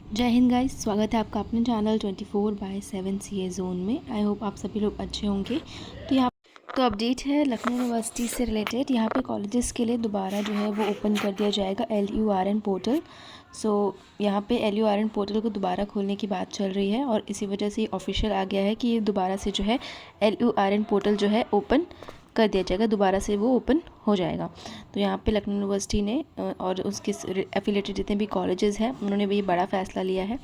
जय हिंद गाइस, स्वागत है आपका अपने चैनल 24/7 CA जोन में। आई होप आप सभी लोग अच्छे होंगे। तो अपडेट है लखनऊ यूनिवर्सिटी से रिलेटेड। यहाँ पे कॉलेजेस के लिए दोबारा जो है वो ओपन कर दिया जाएगा LURN पोर्टल। यहाँ पे LURN पोर्टल को दोबारा खोलने की बात चल रही है और इसी वजह से ऑफिशियल आ गया है कि ये दोबारा से जो है LURN पोर्टल जो है ओपन कर दिया जाएगा, दोबारा से वो ओपन हो जाएगा। तो यहाँ पे लखनऊ यूनिवर्सिटी ने और उसके एफिलेटेड जितने भी कॉलेजेस हैं उन्होंने भी बड़ा फ़ैसला लिया है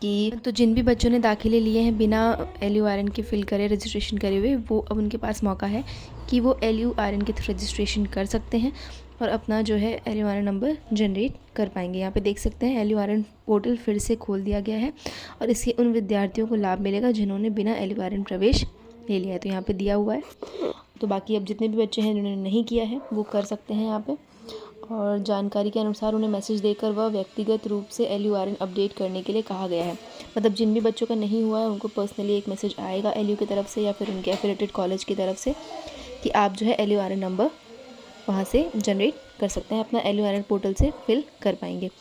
कि तो जिन भी बच्चों ने दाखिले लिए हैं बिना LURN के फिल करे रजिस्ट्रेशन करे हुए, वो अब उनके पास मौका है कि वो LURN के थ्रू रजिस्ट्रेशन कर सकते हैं और अपना जो है LURN नंबर जनरेट कर पाएंगे। यहाँ पे देख सकते हैं LURN पोर्टल फिर से खोल दिया गया है और इससे उन विद्यार्थियों को लाभ मिलेगा जिन्होंने बिना LURN प्रवेश ले लिया है। तो यहाँ पे दिया हुआ है। तो बाकी अब जितने भी बच्चे हैं जिन्होंने नहीं किया है वो कर सकते हैं यहाँ पे। और जानकारी के अनुसार उन्हें मैसेज देकर वह व्यक्तिगत रूप से LURN अपडेट करने के लिए कहा गया है। मतलब जिन भी बच्चों का नहीं हुआ है उनको पर्सनली एक मैसेज आएगा LU की तरफ से या फिर उनके एफिलेटेड कॉलेज की तरफ से कि आप जो है LURN नंबर वहाँ से जनरेट कर सकते हैं, अपना LURN पोर्टल से फिल कर पाएंगे।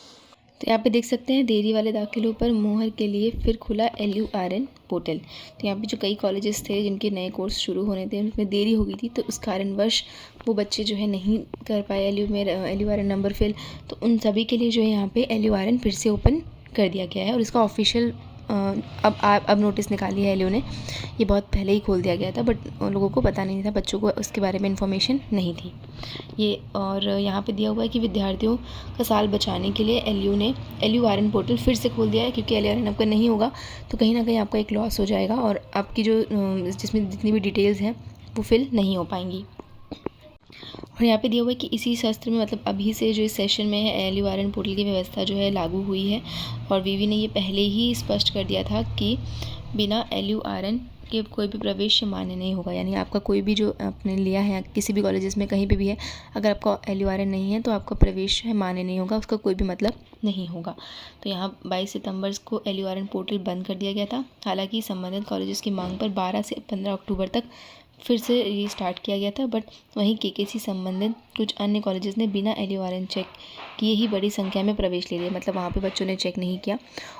तो यहाँ पे देख सकते हैं देरी वाले दाखिलों पर मुहर के लिए फिर खुला LURN पोर्टल। तो यहाँ पे जो कई कॉलेजेस थे जिनके नए कोर्स शुरू होने थे उनमें देरी हो गई थी, तो उस कारणवश वो बच्चे जो है नहीं कर पाए LURN नंबर फिल। तो उन सभी के लिए जो है यहाँ पे LURN फिर से ओपन कर दिया गया है और इसका ऑफिशियल अब नोटिस निकाली है LU ने। ये बहुत पहले ही खोल दिया गया था बट उन लोगों को पता नहीं था, बच्चों को उसके बारे में इन्फॉर्मेशन नहीं थी ये। और यहाँ पे दिया हुआ है कि विद्यार्थियों का साल बचाने के लिए LU ने LURN पोर्टल फिर से खोल दिया है, क्योंकि LURN आपका नहीं होगा तो कहीं ना कहीं आपका एक लॉस हो जाएगा और आपकी जो जिसमें जितनी भी डिटेल्स हैं वो फिल नहीं हो पाएंगी। और यहाँ पे दिया हुआ है कि इसी सत्र में मतलब अभी से जो इस सेशन में है LURN पोर्टल की व्यवस्था जो है लागू हुई है और VV ने ये पहले ही स्पष्ट कर दिया था कि बिना LURN के कोई भी प्रवेश मान्य नहीं होगा। यानी आपका कोई भी जो आपने लिया है किसी भी कॉलेजेस में कहीं पे भी है, अगर आपका LURN नहीं है तो आपका प्रवेश है मान्य नहीं होगा, उसका कोई भी मतलब नहीं होगा। तो यहाँ 22 सितंबर को LURN पोर्टल बंद कर दिया गया था। हालांकि संबंधित कॉलेजेस की मांग पर 12 से 15 अक्टूबर तक फिर से ये स्टार्ट किया गया था, बट वहीं KKC संबंधित कुछ अन्य कॉलेजेस ने बिना LURN चेक किए ही बड़ी संख्या में प्रवेश ले लिया। मतलब वहाँ पे बच्चों ने चेक नहीं किया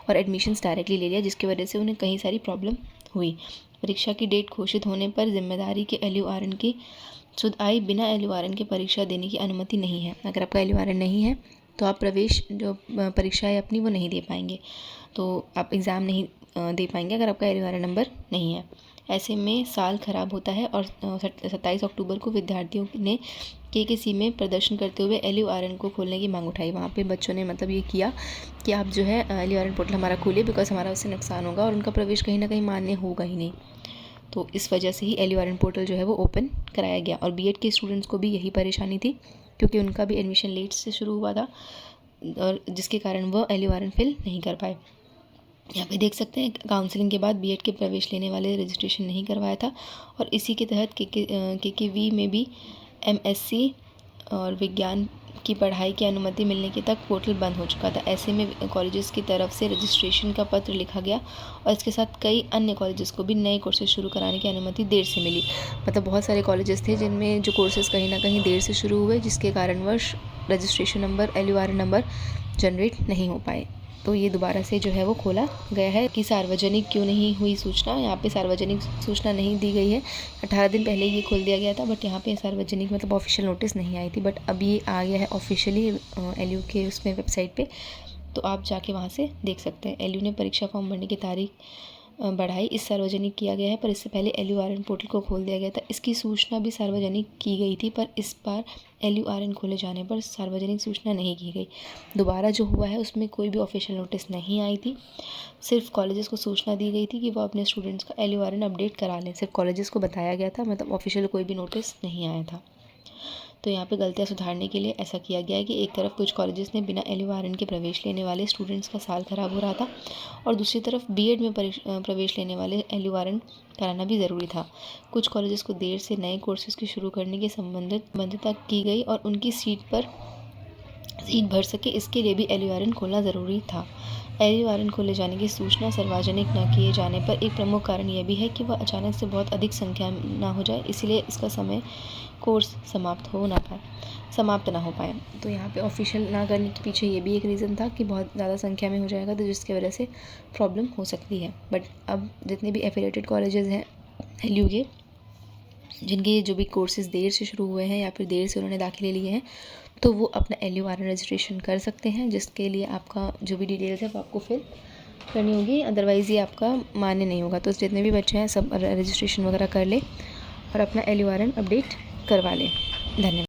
और एडमिशन्स डायरेक्टली ले लिया, जिसकी वजह से उन्हें कई सारी प्रॉब्लम हुई। परीक्षा की डेट घोषित होने पर जिम्मेदारी के LURN की सुधाई बिना LURN के परीक्षा देने की अनुमति नहीं है। अगर आपका LURN नहीं है तो आप प्रवेश जो परीक्षा है अपनी वो नहीं दे पाएंगे, तो आप एग्ज़ाम नहीं दे पाएंगे अगर आपका LURN नंबर नहीं है। ऐसे में साल खराब होता है और 27 अक्टूबर को विद्यार्थियों ने KKC में प्रदर्शन करते हुए LURN को खोलने की मांग उठाई। वहाँ पे बच्चों ने मतलब ये किया कि आप जो है LURN पोर्टल हमारा खोलिए, बिकॉज हमारा उससे नुकसान होगा और उनका प्रवेश कहीं ना कहीं मान्य होगा ही नहीं। तो इस वजह से ही LURN पोर्टल जो है वो ओपन कराया गया। और BEd के स्टूडेंट्स को भी यही परेशानी थी, क्योंकि उनका भी एडमिशन लेट से शुरू हुआ था और जिसके कारण वो LURN फिल नहीं कर पाए। यहाँ पे देख सकते हैं काउंसलिंग के बाद BEd के प्रवेश लेने वाले रजिस्ट्रेशन नहीं करवाया था और इसी के तहत KKV में भी MSc और विज्ञान की पढ़ाई की अनुमति मिलने के तक पोर्टल बंद हो चुका था। ऐसे में कॉलेजेस की तरफ से रजिस्ट्रेशन का पत्र लिखा गया और इसके साथ कई अन्य कॉलेजेस को भी नए कोर्सेज शुरू कराने की अनुमति देर से मिली। मतलब बहुत सारे कॉलेजेस थे जिनमें जो कोर्सेज कहीं ना कहीं देर से शुरू हुए, जिसके कारणवश registration number LURN number generate नहीं हो पाए। तो ये दोबारा से जो है वो खोला गया है कि सार्वजनिक क्यों नहीं हुई सूचना। यहाँ पे सार्वजनिक सूचना नहीं दी गई है। 18 दिन पहले ये खोल दिया गया था, बट यहाँ पे सार्वजनिक मतलब ऑफिशियल नोटिस नहीं आई थी, बट अब ये आ गया है ऑफिशियली LU के उसमें वेबसाइट पे, तो आप जाके वहाँ से देख सकते हैं। LU ने परीक्षा फॉर्म भरने की तारीख बढ़ाई, इस सार्वजनिक किया गया है, पर इससे पहले LURN पोर्टल को खोल दिया गया था। इसकी सूचना भी सार्वजनिक की गई थी, पर इस बार LURN खोले जाने पर सार्वजनिक सूचना नहीं की गई। दोबारा जो हुआ है उसमें कोई भी ऑफिशियल नोटिस नहीं आई थी, सिर्फ कॉलेजेस को सूचना दी गई थी कि वो अपने स्टूडेंट्स का LURN अपडेट करा लें। सिर्फ कॉलेजेस को बताया गया था, मतलब ऑफिशियल कोई भी नोटिस नहीं आया था। तो यहाँ पे गलतियाँ सुधारने के लिए ऐसा किया गया है कि एक तरफ कुछ कॉलेजेस ने बिना LURN के प्रवेश लेने वाले स्टूडेंट्स का साल खराब हो रहा था और दूसरी तरफ BEd में प्रवेश लेने वाले LURN कराना भी ज़रूरी था। कुछ कॉलेजेस को देर से नए कोर्सेज की शुरू करने की संबंधित की गई और उनकी सीट पर सीट भर सके, इसके लिए भी LURN खोलना ज़रूरी था। LURN खोले जाने की सूचना सार्वजनिक न किए जाने पर एक प्रमुख कारण यह भी है कि वह अचानक से बहुत अधिक संख्या में ना हो जाए, इसलिए इसका समय कोर्स समाप्त ना हो पाए। तो यहाँ पे ऑफिशियल ना करने के पीछे ये भी एक रीज़न था कि बहुत ज़्यादा संख्या में हो जाएगा तो जिसकी वजह से प्रॉब्लम हो सकती है। बट अब जितने भी एफिलिएटेड कॉलेजेस हैं LU के, जिनके जो भी कोर्सेज़ देर से शुरू हुए हैं या फिर देर से उन्होंने दाखिले लिए हैं, तो वो अपना LURN रजिस्ट्रेशन कर सकते हैं, जिसके लिए आपका जो भी डिटेल्स है वो आपको फिल करनी होगी, अदरवाइज़ ये आपका मान्य नहीं होगा। तो जितने भी बच्चे हैं सब रजिस्ट्रेशन वगैरह कर ले और अपना LURN अपडेट करवा लें। धन्यवाद।